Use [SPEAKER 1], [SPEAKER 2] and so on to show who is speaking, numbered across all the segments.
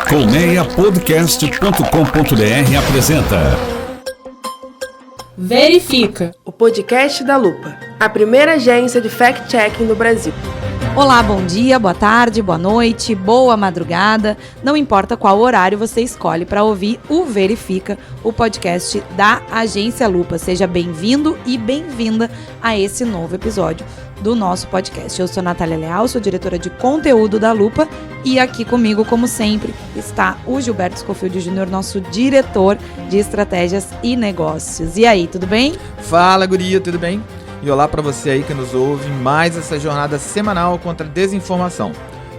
[SPEAKER 1] Colmeiapodcast.com.br apresenta
[SPEAKER 2] Verifica,
[SPEAKER 3] o podcast da Lupa, a primeira agência de fact-checking do Brasil.
[SPEAKER 2] Olá, bom dia, boa tarde, boa noite, boa madrugada. Não importa qual horário você escolhe para ouvir o Verifica, o podcast da Agência Lupa. Seja bem-vindo e bem-vinda a esse novo episódio do nosso podcast. Eu sou Natália Leal, sou diretora de conteúdo da Lupa e aqui comigo, como sempre, está o Gilberto Scofield Jr., nosso diretor de estratégias e negócios. E aí, tudo bem?
[SPEAKER 4] Fala, guria, tudo bem? E olá para você aí que nos ouve em mais essa jornada semanal contra a desinformação.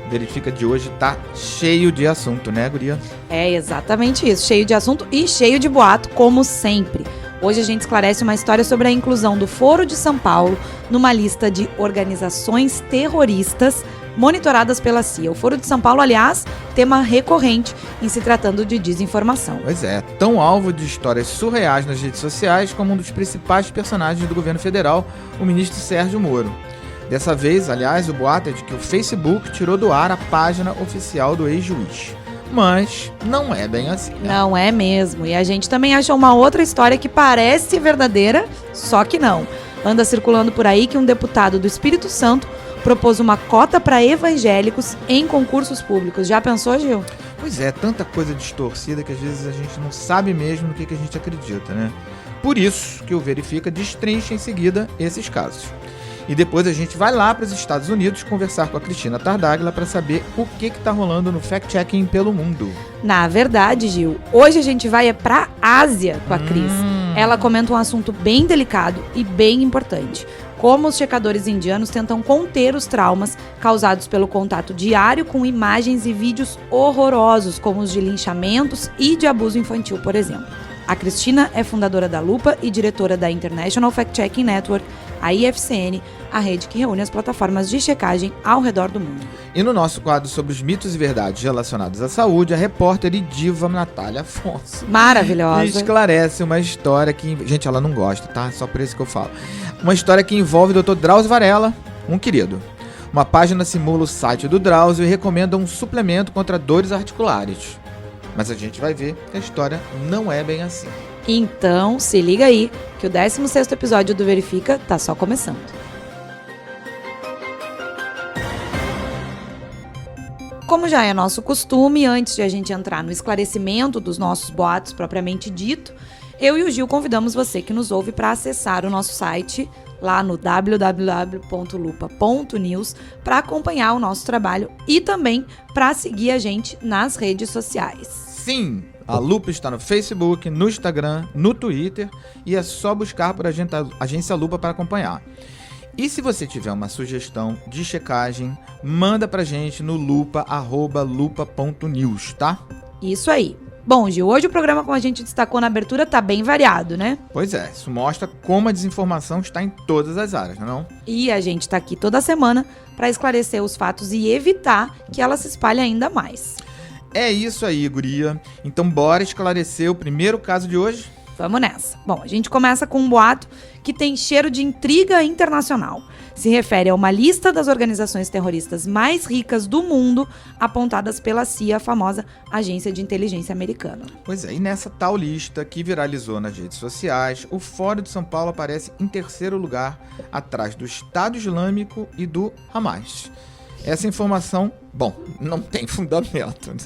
[SPEAKER 4] O Verifica de hoje tá cheio de assunto, né, guria?
[SPEAKER 2] É exatamente isso, cheio de assunto e cheio de boato, como sempre. Hoje a gente esclarece uma história sobre a inclusão do Foro de São Paulo numa lista de organizações terroristas monitoradas pela CIA. O Foro de São Paulo, aliás, tema recorrente em se tratando de desinformação.
[SPEAKER 4] Pois é, tão alvo de histórias surreais nas redes sociais como um dos principais personagens do governo federal, o ministro Sérgio Moro. Dessa vez, aliás, o boato é de que o Facebook tirou do ar a página oficial do ex-juiz. Mas não é bem assim, né?
[SPEAKER 2] Não é mesmo. E a gente também achou uma outra história que parece verdadeira, só que não. Anda circulando por aí que um deputado do Espírito Santo propôs uma cota para evangélicos em concursos públicos. Já pensou, Gil?
[SPEAKER 4] Pois é, tanta coisa distorcida que às vezes a gente não sabe mesmo no que a gente acredita, né? Por isso que o Verifica destrincha em seguida esses casos. E depois a gente vai lá para os Estados Unidos conversar com a Cristina Tartaglia para saber o que está rolando no fact-checking pelo mundo.
[SPEAKER 2] Na verdade, Gil, hoje a gente vai para a Ásia com a Cris. Ela comenta um assunto bem delicado e bem importante. Como os checadores indianos tentam conter os traumas causados pelo contato diário com imagens e vídeos horrorosos, como os de linchamentos e de abuso infantil, por exemplo. A Cristina é fundadora da Lupa e diretora da International Fact-Checking Network, a IFCN, a rede que reúne as plataformas de checagem ao redor do mundo.
[SPEAKER 4] E no nosso quadro sobre os mitos e verdades relacionados à saúde, a repórter e diva Natália Afonso
[SPEAKER 2] Maravilhosa.
[SPEAKER 4] esclarece uma história que... Gente, ela não gosta, tá? Só por isso que eu falo. Uma história que envolve o Dr. Drauzio Varella, um querido. Uma página simula o site do Drauzio e recomenda um suplemento contra dores articulares. Mas a gente vai ver que a história não é bem assim.
[SPEAKER 2] Então, se liga aí, que o 16º episódio do Verifica tá só começando. Como já é nosso costume, antes de a gente entrar no esclarecimento dos nossos boatos propriamente dito, eu e o Gil convidamos você que nos ouve para acessar o nosso site lá no www.lupa.news para acompanhar o nosso trabalho e também para seguir a gente nas redes sociais.
[SPEAKER 4] Sim, a Lupa está no Facebook, no Instagram, no Twitter e é só buscar por Agência Lupa para acompanhar. E se você tiver uma sugestão de checagem, manda pra gente no lupa@lupa.news, tá?
[SPEAKER 2] Isso aí. Bom, Gil, hoje o programa, como a gente destacou na abertura, tá bem variado, né?
[SPEAKER 4] Pois é, isso mostra como a desinformação está em todas as áreas, não é não?
[SPEAKER 2] E a gente tá aqui toda semana para esclarecer os fatos e evitar que ela se espalhe ainda mais.
[SPEAKER 4] É isso aí, guria. Então bora esclarecer o primeiro caso de hoje?
[SPEAKER 2] Vamos nessa. Bom, a gente começa com um boato que tem cheiro de intriga internacional. Se refere a uma lista das organizações terroristas mais ricas do mundo, apontadas pela CIA, a famosa agência de inteligência americana.
[SPEAKER 4] Pois é, e nessa tal lista que viralizou nas redes sociais, o Fórum de São Paulo aparece em terceiro lugar, atrás do Estado Islâmico e do Hamas. Essa informação, bom, não tem fundamento, né?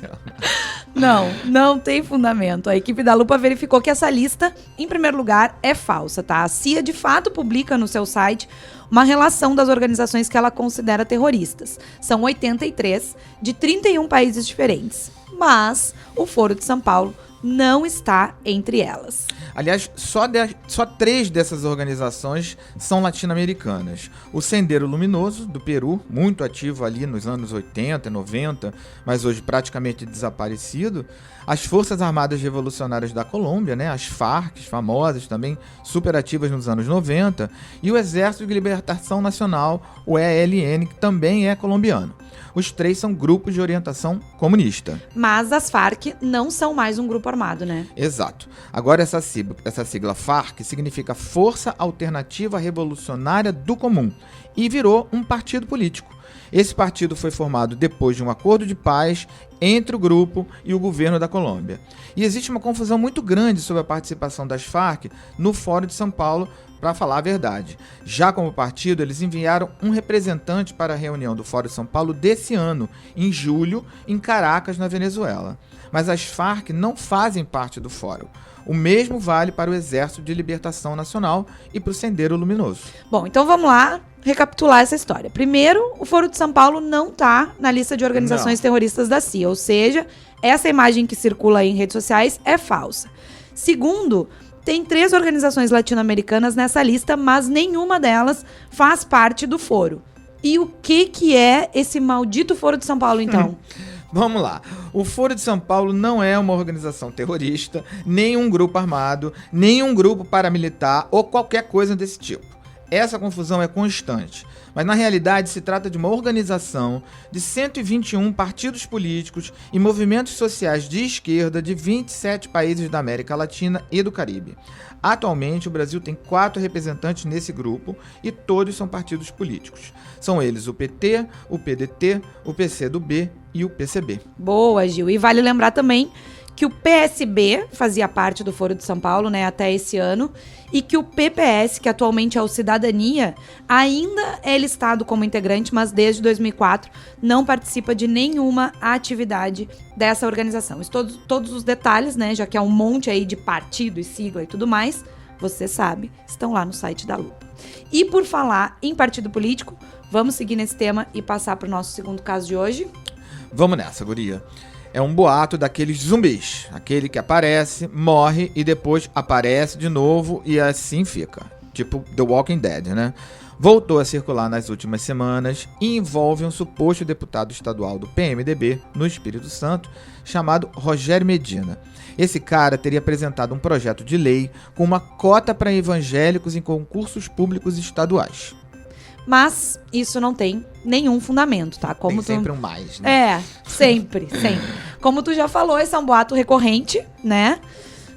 [SPEAKER 2] Não tem fundamento. A equipe da Lupa verificou que essa lista, em primeiro lugar, é falsa, tá? A CIA, de fato, publica no seu site uma relação das organizações que ela considera terroristas. São 83, de 31 países diferentes. Mas o Foro de São Paulo não está entre elas.
[SPEAKER 4] Aliás, só 3 dessas organizações são latino-americanas. O Sendero Luminoso, do Peru, muito ativo ali nos anos 80, 90, mas hoje praticamente desaparecido. As Forças Armadas Revolucionárias da Colômbia, né, as Farc, famosas, também super ativas nos anos 90. E o Exército de Libertação Nacional, o ELN, que também é colombiano. Os 3 são grupos de orientação comunista.
[SPEAKER 2] Mas as Farc não são mais um grupo armado, né?
[SPEAKER 4] Exato. Agora essa sigla FARC significa Força Alternativa Revolucionária do Comum e virou um partido político. Esse partido foi formado depois de um acordo de paz entre o grupo e o governo da Colômbia. E existe uma confusão muito grande sobre a participação das Farc no Fórum de São Paulo, para falar a verdade. Já como partido, eles enviaram um representante para a reunião do Fórum de São Paulo desse ano, em julho, em Caracas, na Venezuela. Mas as Farc não fazem parte do Fórum. O mesmo vale para o Exército de Libertação Nacional e para o Sendero Luminoso.
[SPEAKER 2] Bom, então vamos lá recapitular essa história. Primeiro, o Foro de São Paulo não está na lista de organizações terroristas da CIA, ou seja, essa imagem que circula aí em redes sociais é falsa. Segundo, tem 3 organizações latino-americanas nessa lista, mas nenhuma delas faz parte do Foro. E o que é esse maldito Foro de São Paulo, então?
[SPEAKER 4] Vamos lá. O Foro de São Paulo não é uma organização terrorista, nem um grupo armado, nem um grupo paramilitar ou qualquer coisa desse tipo. Essa confusão é constante, mas na realidade se trata de uma organização de 121 partidos políticos e movimentos sociais de esquerda de 27 países da América Latina e do Caribe. Atualmente, o Brasil tem 4 representantes nesse grupo e todos são partidos políticos. São eles o PT, o PDT, o PCdoB e o PCB.
[SPEAKER 2] Boa, Gil. E vale lembrar também que o PSB fazia parte do Foro de São Paulo, né, até esse ano, e que o PPS, que atualmente é o Cidadania, ainda é listado como integrante, mas desde 2004 não participa de nenhuma atividade dessa organização. Todos os detalhes, né, já que é um monte aí de partido e sigla e tudo mais, você sabe, estão lá no site da Lupa. E por falar em partido político, vamos seguir nesse tema e passar para o nosso segundo caso de hoje?
[SPEAKER 4] Vamos nessa, guria. É um boato daqueles zumbis, aquele que aparece, morre e depois aparece de novo e assim fica. Tipo The Walking Dead, né? Voltou a circular nas últimas semanas e envolve um suposto deputado estadual do PMDB no Espírito Santo, chamado Rogério Medina. Esse cara teria apresentado um projeto de lei com uma cota para evangélicos em concursos públicos estaduais.
[SPEAKER 2] Mas isso não tem nenhum fundamento, tá?
[SPEAKER 4] Tem sempre um mais, né?
[SPEAKER 2] É, sempre. Como tu já falou, esse é um boato recorrente, né?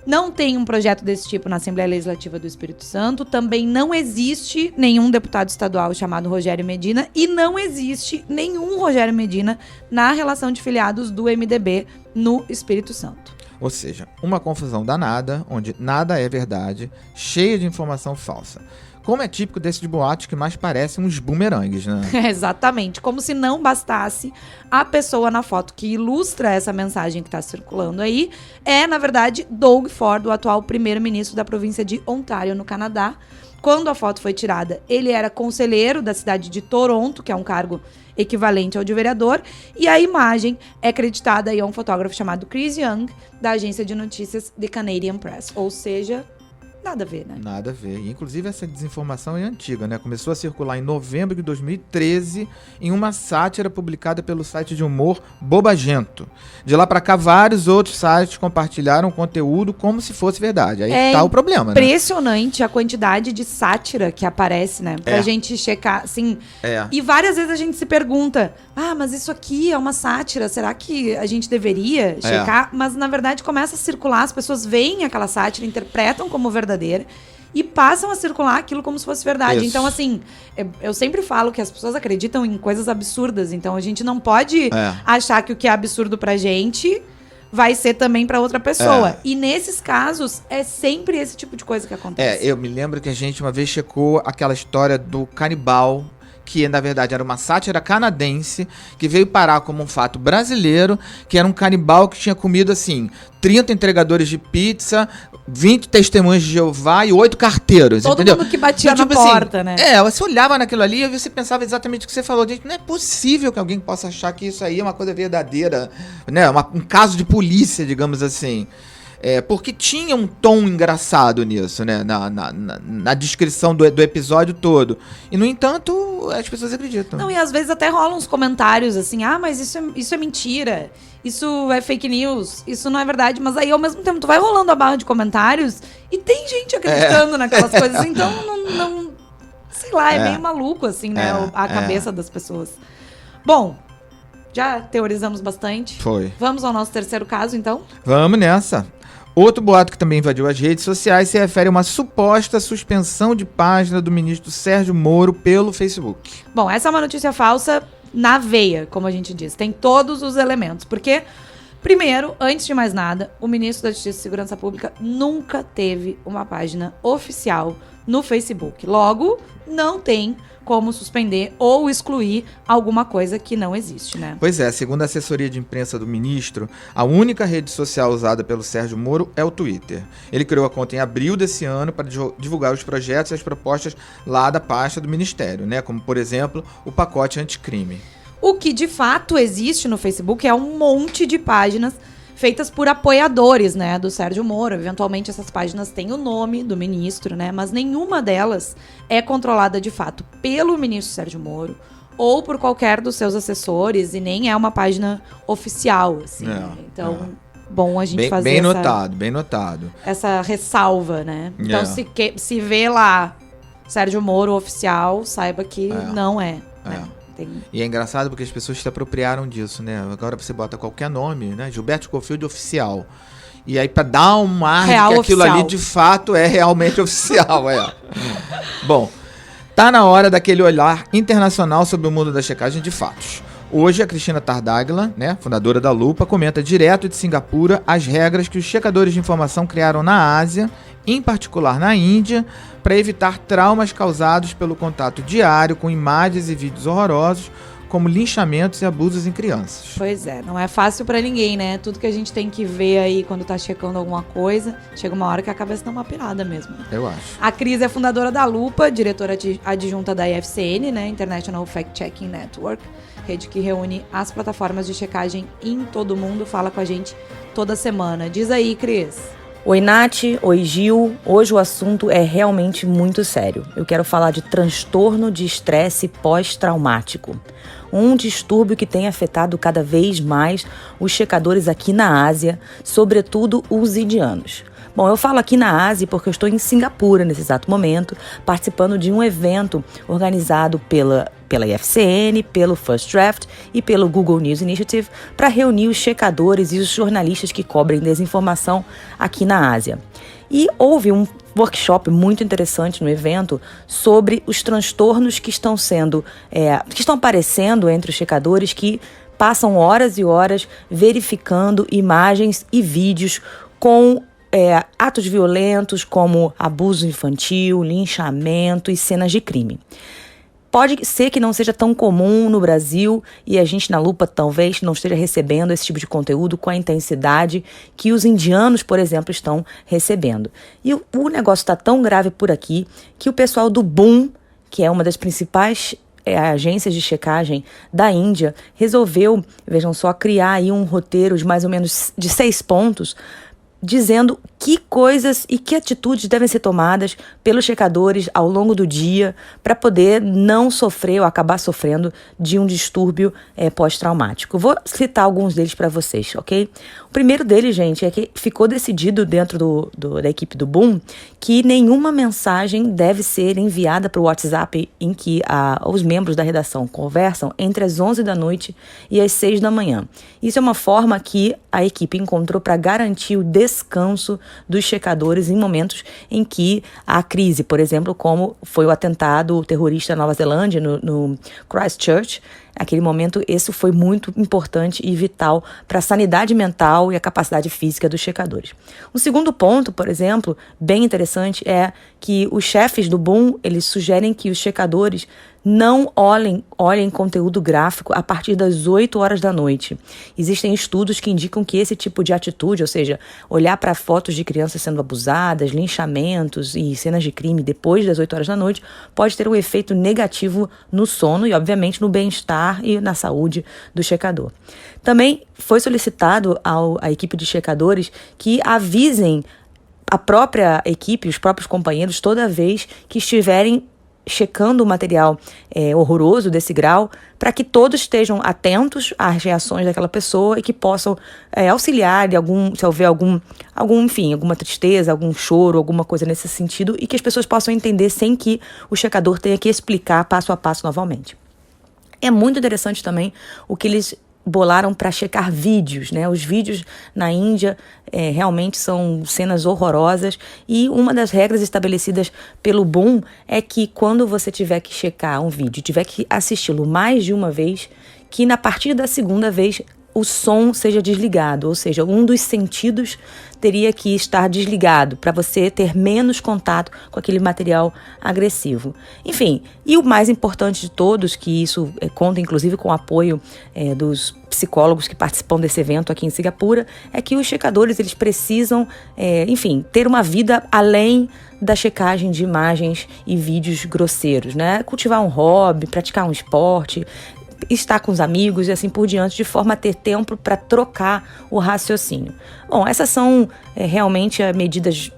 [SPEAKER 2] Não tem um projeto desse tipo na Assembleia Legislativa do Espírito Santo. Também não existe nenhum deputado estadual chamado Rogério Medina. E não existe nenhum Rogério Medina na relação de filiados do MDB no Espírito Santo.
[SPEAKER 4] Ou seja, uma confusão danada, onde nada é verdade, cheia de informação falsa. Como é típico desses boatos que mais parecem uns bumerangues, né?
[SPEAKER 2] Exatamente. Como se não bastasse, a pessoa na foto que ilustra essa mensagem que está circulando aí é, na verdade, Doug Ford, o atual primeiro-ministro da província de Ontário, no Canadá. Quando a foto foi tirada, ele era conselheiro da cidade de Toronto, que é um cargo equivalente ao de vereador, e a imagem é acreditada aí a um fotógrafo chamado Chris Young, da agência de notícias The Canadian Press. Ou seja, nada a ver, né?
[SPEAKER 4] Nada a ver. Inclusive, essa desinformação é antiga, né? Começou a circular em novembro de 2013 em uma sátira publicada pelo site de humor Bobagento. De lá pra cá, vários outros sites compartilharam o conteúdo como se fosse verdade. Aí tá o problema, né?
[SPEAKER 2] Impressionante a quantidade de sátira que aparece, né? Pra gente checar, assim... E várias vezes a gente se pergunta, mas isso aqui é uma sátira, será que a gente deveria checar? Mas, na verdade, começa a circular, as pessoas veem aquela sátira, interpretam como verdadeira e passam a circular aquilo como se fosse verdade.
[SPEAKER 4] Isso.
[SPEAKER 2] Então, assim, eu sempre falo que as pessoas acreditam em coisas absurdas. Então, a gente não pode achar que o que é absurdo pra gente vai ser também pra outra pessoa. E nesses casos, é sempre esse tipo de coisa que acontece.
[SPEAKER 4] Eu me lembro que a gente uma vez checou aquela história do canibal, que na verdade era uma sátira canadense, que veio parar como um fato brasileiro, que era um canibal que tinha comido, assim, 30 entregadores de pizza, 20 testemunhas de Jeová e 8 carteiros,
[SPEAKER 2] Todo
[SPEAKER 4] entendeu?
[SPEAKER 2] mundo que batia
[SPEAKER 4] então,
[SPEAKER 2] na porta, né?
[SPEAKER 4] Você olhava naquilo ali e você pensava exatamente o que você falou. Gente, não é possível que alguém possa achar que isso aí é uma coisa verdadeira, né? Um caso de polícia, digamos assim. Porque tinha um tom engraçado nisso, né? Na descrição do episódio todo. E, no entanto, as pessoas acreditam.
[SPEAKER 2] Não, e às vezes até rolam uns comentários assim, mas isso é mentira, isso é fake news, isso não é verdade. Mas aí, ao mesmo tempo, tu vai rolando a barra de comentários e tem gente acreditando naquelas coisas. Então, não sei lá, é meio maluco, assim, né? A cabeça das pessoas. Bom, já teorizamos bastante.
[SPEAKER 4] Foi.
[SPEAKER 2] Vamos ao nosso terceiro caso, então?
[SPEAKER 4] Vamos nessa. Outro boato que também invadiu as redes sociais se refere a uma suposta suspensão de página do ministro Sérgio Moro pelo Facebook.
[SPEAKER 2] Bom, essa é uma notícia falsa na veia, como a gente diz. Tem todos os elementos. Porque, primeiro, antes de mais nada, o ministro da Justiça e Segurança Pública nunca teve uma página oficial no Facebook. Logo, não tem como suspender ou excluir alguma coisa que não existe, né?
[SPEAKER 4] Pois é, segundo a assessoria de imprensa do ministro, a única rede social usada pelo Sérgio Moro é o Twitter. Ele criou a conta em abril desse ano para divulgar os projetos e as propostas lá da pasta do ministério, né? Como, por exemplo, o pacote anticrime.
[SPEAKER 2] O que de fato existe no Facebook é um monte de páginas feitas por apoiadores, né, do Sérgio Moro. Eventualmente essas páginas têm o nome do ministro, né, mas nenhuma delas é controlada de fato pelo ministro Sérgio Moro ou por qualquer dos seus assessores e nem é uma página oficial, assim. Então, bom a gente fazer
[SPEAKER 4] bem notado.
[SPEAKER 2] Essa ressalva, né? Então, se vê lá Sérgio Moro oficial, saiba que não é. Né?
[SPEAKER 4] E é engraçado porque as pessoas se apropriaram disso, né? Agora você bota qualquer nome, né? Gilberto Scofield oficial. E aí pra dar um ar
[SPEAKER 2] real
[SPEAKER 4] de que aquilo
[SPEAKER 2] oficial.
[SPEAKER 4] ali de fato é realmente oficial. Bom, tá na hora daquele olhar internacional sobre o mundo da checagem de fatos. Hoje a Cristina Tardáguila, né, fundadora da Lupa, comenta direto de Singapura as regras que os checadores de informação criaram na Ásia, em particular na Índia, para evitar traumas causados pelo contato diário com imagens e vídeos horrorosos, como linchamentos e abusos em crianças.
[SPEAKER 2] Pois é, não é fácil pra ninguém, né? Tudo que a gente tem que ver aí quando tá checando alguma coisa, chega uma hora que a cabeça dá uma pirada mesmo.
[SPEAKER 4] Eu acho.
[SPEAKER 2] A Cris é fundadora da Lupa, diretora adjunta da IFCN, né? International Fact Checking Network, rede que reúne as plataformas de checagem em todo o mundo, fala com a gente toda semana. Diz aí, Cris.
[SPEAKER 5] Oi, Nath. Oi, Gil. Hoje o assunto é realmente muito sério. Eu quero falar de transtorno de estresse pós-traumático. Um distúrbio que tem afetado cada vez mais os checadores aqui na Ásia, sobretudo os indianos. Bom, eu falo aqui na Ásia porque eu estou em Singapura nesse exato momento, participando de um evento organizado pela IFCN, pelo First Draft e pelo Google News Initiative para reunir os checadores e os jornalistas que cobrem desinformação aqui na Ásia. E houve um workshop muito interessante no evento sobre os transtornos que estão aparecendo entre os checadores que passam horas e horas verificando imagens e vídeos com atos violentos como abuso infantil, linchamento e cenas de crime. Pode ser que não seja tão comum no Brasil e a gente na Lupa talvez não esteja recebendo esse tipo de conteúdo com a intensidade que os indianos, por exemplo, estão recebendo. E o negócio está tão grave por aqui que o pessoal do BOOM, que é uma das principais agências de checagem da Índia, resolveu, vejam só, criar aí um roteiro de mais ou menos de 6 pontos dizendo que coisas e que atitudes devem ser tomadas pelos checadores ao longo do dia para poder não sofrer ou acabar sofrendo de um distúrbio pós-traumático. Vou citar alguns deles para vocês, ok? O primeiro deles, gente, é que ficou decidido dentro da equipe do BOOM que nenhuma mensagem deve ser enviada para o WhatsApp em que os membros da redação conversam entre as 11 da noite e as 6 da manhã. Isso é uma forma que a equipe encontrou para garantir o descanso dos checadores em momentos em que há crise, por exemplo, como foi o atentado terrorista na Nova Zelândia, no Christchurch. Naquele momento, isso foi muito importante e vital para a sanidade mental e a capacidade física dos checadores. Um segundo ponto, por exemplo, bem interessante, é que os chefes do BOOM, eles sugerem que os checadores não olhem conteúdo gráfico a partir das 8 horas da noite. Existem estudos que indicam que esse tipo de atitude, ou seja, olhar para fotos de crianças sendo abusadas, linchamentos e cenas de crime depois das 8 horas da noite, pode ter um efeito negativo no sono e, obviamente, no bem-estar e na saúde do checador. Também foi solicitado à equipe de checadores que avisem a própria equipe, os próprios companheiros, toda vez que estiverem checando o material horroroso desse grau, para que todos estejam atentos às reações daquela pessoa e que possam auxiliar se houver alguma tristeza, algum choro, alguma coisa nesse sentido, e que as pessoas possam entender sem que o checador tenha que explicar passo a passo novamente. É muito interessante também o que eles bolaram para checar vídeos, né? Os vídeos na Índia realmente são cenas horrorosas, e uma das regras estabelecidas pelo BOM é que quando você tiver que checar um vídeo, tiver que assisti-lo mais de uma vez, que na partir da segunda vez o som seja desligado, ou seja, um dos sentidos teria que estar desligado para você ter menos contato com aquele material agressivo. Enfim, e o mais importante de todos, que isso conta inclusive com o apoio dos psicólogos que participam desse evento aqui em Singapura, é que os checadores eles precisam, ter uma vida além da checagem de imagens e vídeos grosseiros, né? Cultivar um hobby, praticar um esporte, estar com os amigos e assim por diante, de forma a ter tempo para trocar o raciocínio. Bom, essas são realmente medidas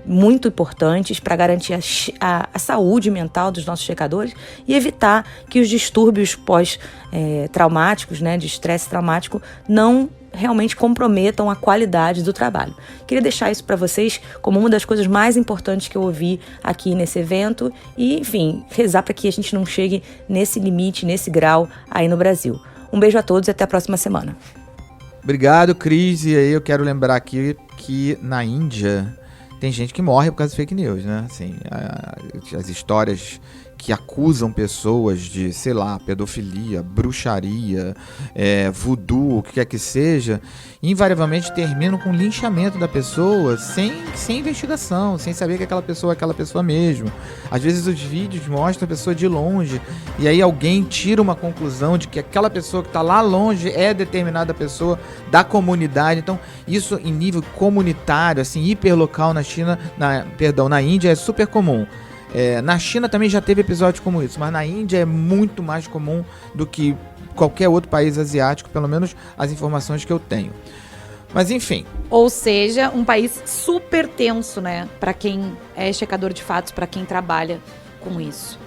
[SPEAKER 5] muito importantes para garantir a saúde mental dos nossos checadores e evitar que os distúrbios pós-traumáticos, né, de estresse traumático, não realmente comprometam a qualidade do trabalho. Queria deixar isso para vocês como uma das coisas mais importantes que eu ouvi aqui nesse evento e, enfim, rezar para que a gente não chegue nesse limite, nesse grau aí no Brasil. Um beijo a todos e até a próxima semana.
[SPEAKER 4] Obrigado, Cris. E aí eu quero lembrar aqui que na Índia tem gente que morre por causa de fake news, né? Assim, as histórias que acusam pessoas de, sei lá, pedofilia, bruxaria, voodoo, o que quer que seja, invariavelmente terminam com linchamento da pessoa sem investigação, sem saber que aquela pessoa é aquela pessoa mesmo. Às vezes os vídeos mostram a pessoa de longe e aí alguém tira uma conclusão de que aquela pessoa que está lá longe é determinada pessoa da comunidade. Então isso em nível comunitário, assim, hiperlocal na Índia é super comum. Na China também já teve episódios como isso, mas na Índia é muito mais comum do que qualquer outro país asiático, pelo menos as informações que eu tenho. Mas enfim.
[SPEAKER 2] Ou seja, um país super tenso, né? Para quem é checador de fatos, para quem trabalha com isso.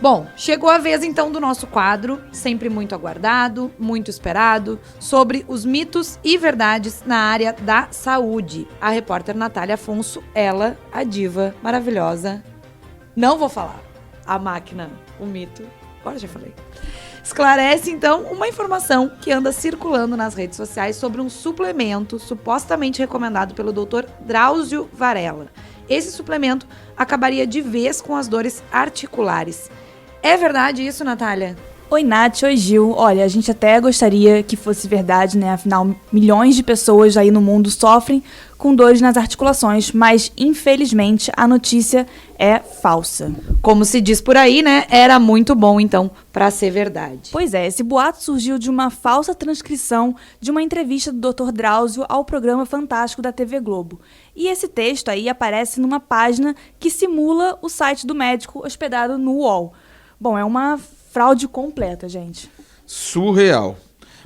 [SPEAKER 2] Bom, chegou a vez então do nosso quadro, sempre muito aguardado, muito esperado, sobre os mitos e verdades na área da saúde. A repórter Natália Afonso, ela, a diva maravilhosa. Não vou falar. A máquina, o mito. Agora já falei. Esclarece, então, uma informação que anda circulando nas redes sociais sobre um suplemento supostamente recomendado pelo Dr. Drauzio Varella. Esse suplemento acabaria de vez com as dores articulares. É verdade isso, Natália?
[SPEAKER 6] Oi, Nath. Oi, Gil. Olha, a gente até gostaria que fosse verdade, né? Afinal, milhões de pessoas aí no mundo sofrem com dores nas articulações, mas, infelizmente, a notícia é falsa.
[SPEAKER 2] Como se diz por aí, né? Era muito bom, então, pra ser verdade.
[SPEAKER 6] Pois é, esse boato surgiu de uma falsa transcrição de uma entrevista do Dr. Drauzio ao programa Fantástico da TV Globo. E esse texto aí aparece numa página que simula o site do médico hospedado no UOL. Bom, é uma fraude completa, gente.
[SPEAKER 4] Surreal.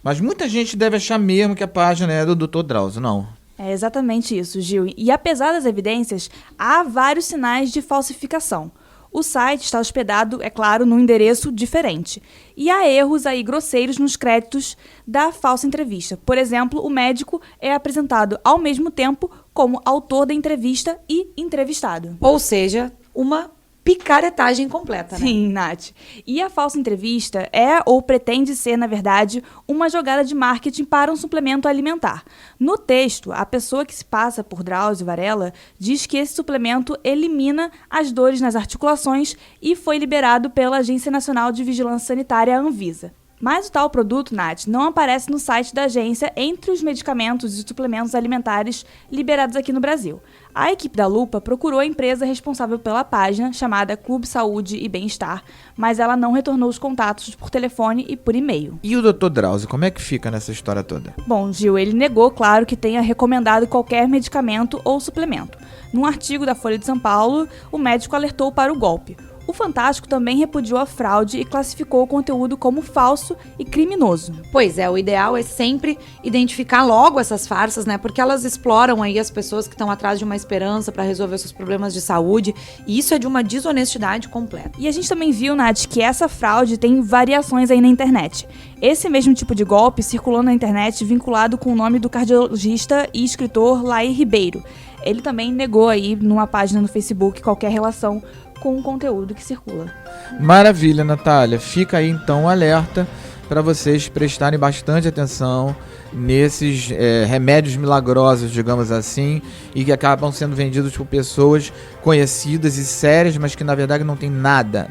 [SPEAKER 4] Mas muita gente deve achar mesmo que a página é do Dr. Drauzio, não?
[SPEAKER 6] É exatamente isso, Gil. E apesar das evidências, há vários sinais de falsificação. O site está hospedado, é claro, num endereço diferente. E há erros aí grosseiros nos créditos da falsa entrevista. Por exemplo, o médico é apresentado ao mesmo tempo como autor da entrevista e entrevistado.
[SPEAKER 2] Ou seja, uma picaretagem completa, né?
[SPEAKER 6] Sim, Nath. E a falsa entrevista é ou pretende ser, na verdade, uma jogada de marketing para um suplemento alimentar. No texto, a pessoa que se passa por Drauzio Varella diz que esse suplemento elimina as dores nas articulações e foi liberado pela Agência Nacional de Vigilância Sanitária, a Anvisa. Mas o tal produto, Nath, não aparece no site da agência entre os medicamentos e suplementos alimentares liberados aqui no Brasil. A equipe da Lupa procurou a empresa responsável pela página, chamada Clube Saúde e Bem-Estar, mas ela não retornou os contatos por telefone e por e-mail.
[SPEAKER 4] E o Dr. Drauzio, como é que fica nessa história toda?
[SPEAKER 6] Bom, Gil, ele negou, claro, que tenha recomendado qualquer medicamento ou suplemento. Num artigo da Folha de São Paulo, o médico alertou para o golpe. O Fantástico também repudiou a fraude e classificou o conteúdo como falso e criminoso.
[SPEAKER 2] Pois é, o ideal é sempre identificar logo essas farsas, né? Porque elas exploram aí as pessoas que estão atrás de uma esperança para resolver seus problemas de saúde, e isso é de uma desonestidade completa.
[SPEAKER 6] E a gente também viu, Nath, que essa fraude tem variações aí na internet. Esse mesmo tipo de golpe circulou na internet vinculado com o nome do cardiologista e escritor Laí Ribeiro. Ele também negou aí numa página no Facebook qualquer relação com o conteúdo que circula.
[SPEAKER 4] Maravilha, Natália. Fica aí então o alerta para vocês prestarem bastante atenção nesses remédios milagrosos, digamos assim, e que acabam sendo vendidos por pessoas conhecidas e sérias, mas que na verdade não tem nada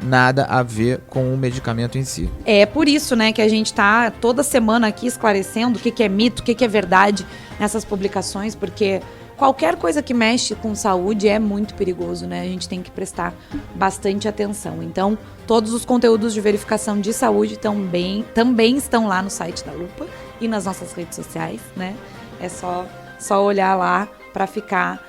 [SPEAKER 4] a ver com o medicamento em si.
[SPEAKER 2] É por isso, né, que a gente tá toda semana aqui esclarecendo o que é mito, o que é verdade nessas publicações, porque qualquer coisa que mexe com saúde é muito perigoso, né? A gente tem que prestar bastante atenção. Então, todos os conteúdos de verificação de saúde também estão lá no site da Lupa e nas nossas redes sociais, né? É só olhar lá para ficar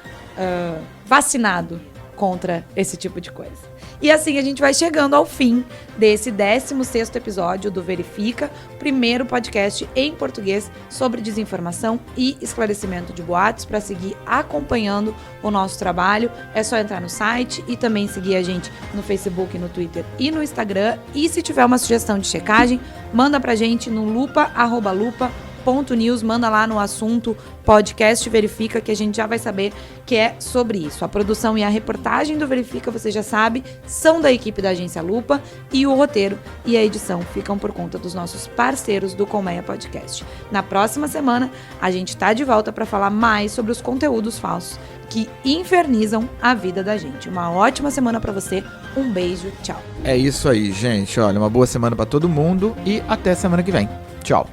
[SPEAKER 2] vacinado contra esse tipo de coisa. E assim a gente vai chegando ao fim desse 16º episódio do Verifica, primeiro podcast em português sobre desinformação e esclarecimento de boatos. Para seguir acompanhando o nosso trabalho, é só entrar no site e também seguir a gente no Facebook, no Twitter e no Instagram. E se tiver uma sugestão de checagem, manda pra gente no lupa@lupa.news, manda lá no assunto podcast Verifica, que a gente já vai saber que é sobre isso. A produção e a reportagem do Verifica, você já sabe, são da equipe da Agência Lupa, e o roteiro e a edição ficam por conta dos nossos parceiros do Colmeia Podcast. Na próxima semana, a gente tá de volta para falar mais sobre os conteúdos falsos que infernizam a vida da gente. Uma ótima semana para você, um beijo, tchau.
[SPEAKER 4] É isso aí, gente. Olha, uma boa semana para todo mundo e até semana que vem. Tchau.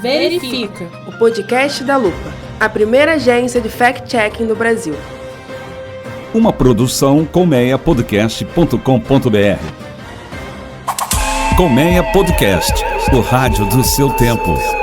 [SPEAKER 7] Verifica.
[SPEAKER 3] O podcast da Lupa, a primeira agência de fact-checking do Brasil.
[SPEAKER 1] Uma produção colmeiapodcast.com.br. Colmeia Podcast, o rádio do seu tempo.